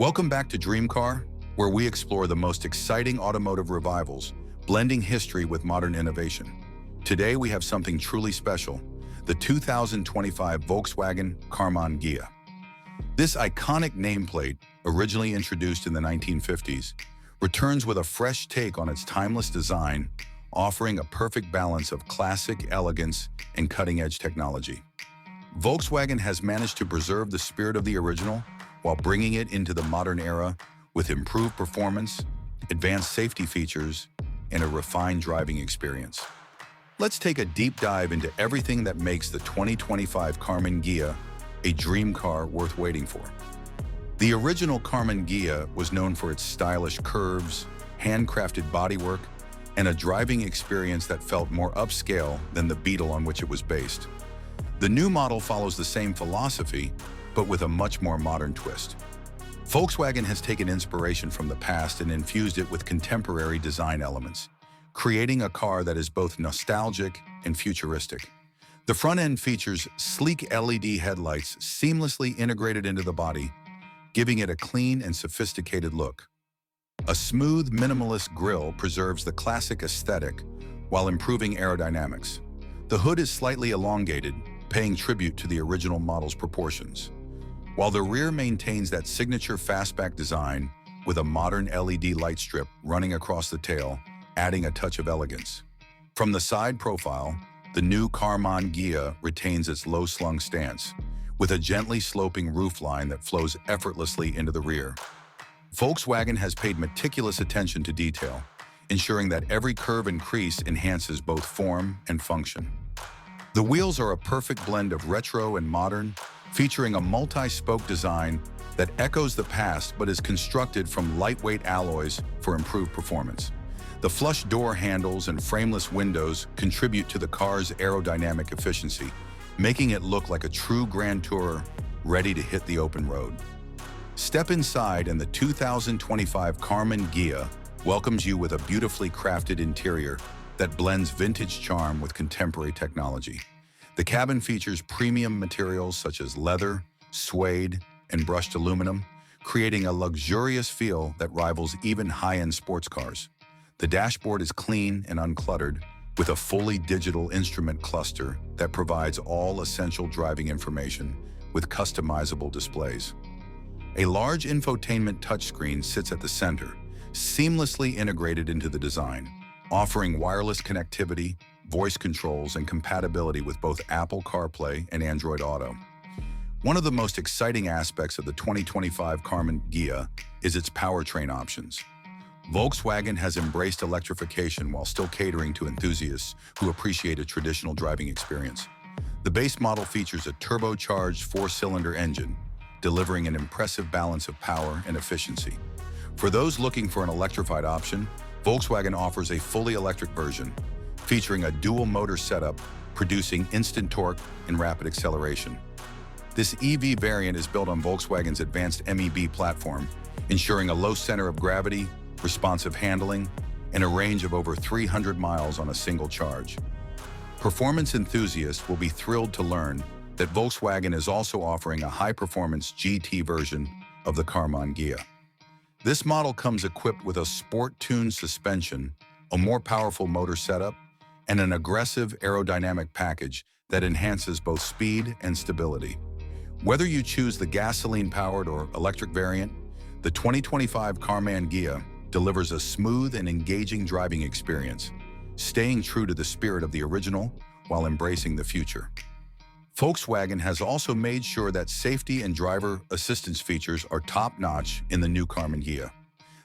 Welcome back to Dream Car, where we explore the most exciting automotive revivals, blending history with modern innovation. Today we have something truly special, the 2025 Volkswagen Karmann Ghia. This iconic nameplate, originally introduced in the 1950s, returns with a fresh take on its timeless design, offering a perfect balance of classic elegance and cutting-edge technology. Volkswagen has managed to preserve the spirit of the original while bringing it into the modern era with improved performance, advanced safety features, and a refined driving experience. Let's take a deep dive into everything that makes the 2025 Karmann Ghia a dream car worth waiting for. The original Karmann Ghia was known for its stylish curves, handcrafted bodywork, and a driving experience that felt more upscale than the Beetle on which it was based. The new model follows the same philosophy, but with a much more modern twist. Volkswagen has taken inspiration from the past and infused it with contemporary design elements, creating a car that is both nostalgic and futuristic. The front end features sleek LED headlights seamlessly integrated into the body, giving it a clean and sophisticated look. A smooth, minimalist grille preserves the classic aesthetic while improving aerodynamics. The hood is slightly elongated, paying tribute to the original model's proportions, while the rear maintains that signature fastback design with a modern LED light strip running across the tail, adding a touch of elegance. From the side profile, the new Karmann Ghia retains its low-slung stance, with a gently sloping roofline that flows effortlessly into the rear. Volkswagen has paid meticulous attention to detail, ensuring that every curve and crease enhances both form and function. The wheels are a perfect blend of retro and modern, featuring a multi-spoke design that echoes the past but is constructed from lightweight alloys for improved performance. The flush door handles and frameless windows contribute to the car's aerodynamic efficiency, making it look like a true grand tourer ready to hit the open road. Step inside and the 2025 Karmann Ghia welcomes you with a beautifully crafted interior that blends vintage charm with contemporary technology. The cabin features premium materials such as leather, suede, and brushed aluminum, creating a luxurious feel that rivals even high-end sports cars. The dashboard is clean and uncluttered, with a fully digital instrument cluster that provides all essential driving information with customizable displays. A large infotainment touchscreen sits at the center, seamlessly integrated into the design, offering wireless connectivity, voice controls, and compatibility with both Apple CarPlay and Android Auto. One of the most exciting aspects of the 2025 Karmann Ghia is its powertrain options. Volkswagen has embraced electrification while still catering to enthusiasts who appreciate a traditional driving experience. The base model features a turbocharged four-cylinder engine, delivering an impressive balance of power and efficiency. For those looking for an electrified option, Volkswagen offers a fully electric version, featuring a dual motor setup, producing instant torque and rapid acceleration. This EV variant is built on Volkswagen's advanced MEB platform, ensuring a low center of gravity, responsive handling, and a range of over 300 miles on a single charge. Performance enthusiasts will be thrilled to learn that Volkswagen is also offering a high-performance GT version of the Karmann Ghia. This model comes equipped with a sport-tuned suspension, a more powerful motor setup, and an aggressive aerodynamic package that enhances both speed and stability. Whether you choose the gasoline-powered or electric variant, the 2025 Karmann Ghia delivers a smooth and engaging driving experience, staying true to the spirit of the original while embracing the future. Volkswagen has also made sure that safety and driver assistance features are top-notch in the new Karmann Ghia.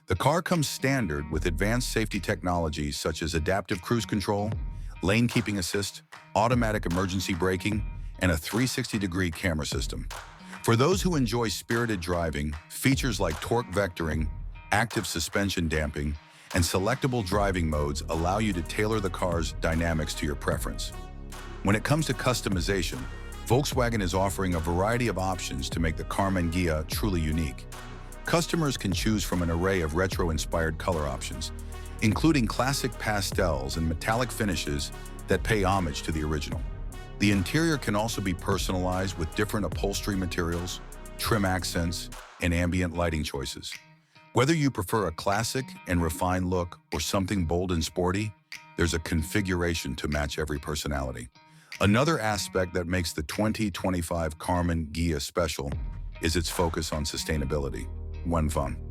The car comes standard with advanced safety technologies such as adaptive cruise control, lane keeping assist, automatic emergency braking, and a 360-degree camera system. For those who enjoy spirited driving, features like torque vectoring, active suspension damping, and selectable driving modes allow you to tailor the car's dynamics to your preference. When it comes to customization, Volkswagen is offering a variety of options to make the Karmann Ghia truly unique. Customers can choose from an array of retro-inspired color options, including classic pastels and metallic finishes that pay homage to the original. The interior can also be personalized with different upholstery materials, trim accents, and ambient lighting choices. Whether you prefer a classic and refined look or something bold and sporty, there's a configuration to match every personality. Another aspect that makes the 2025 Karmann Ghia special is its focus on sustainability. One fun.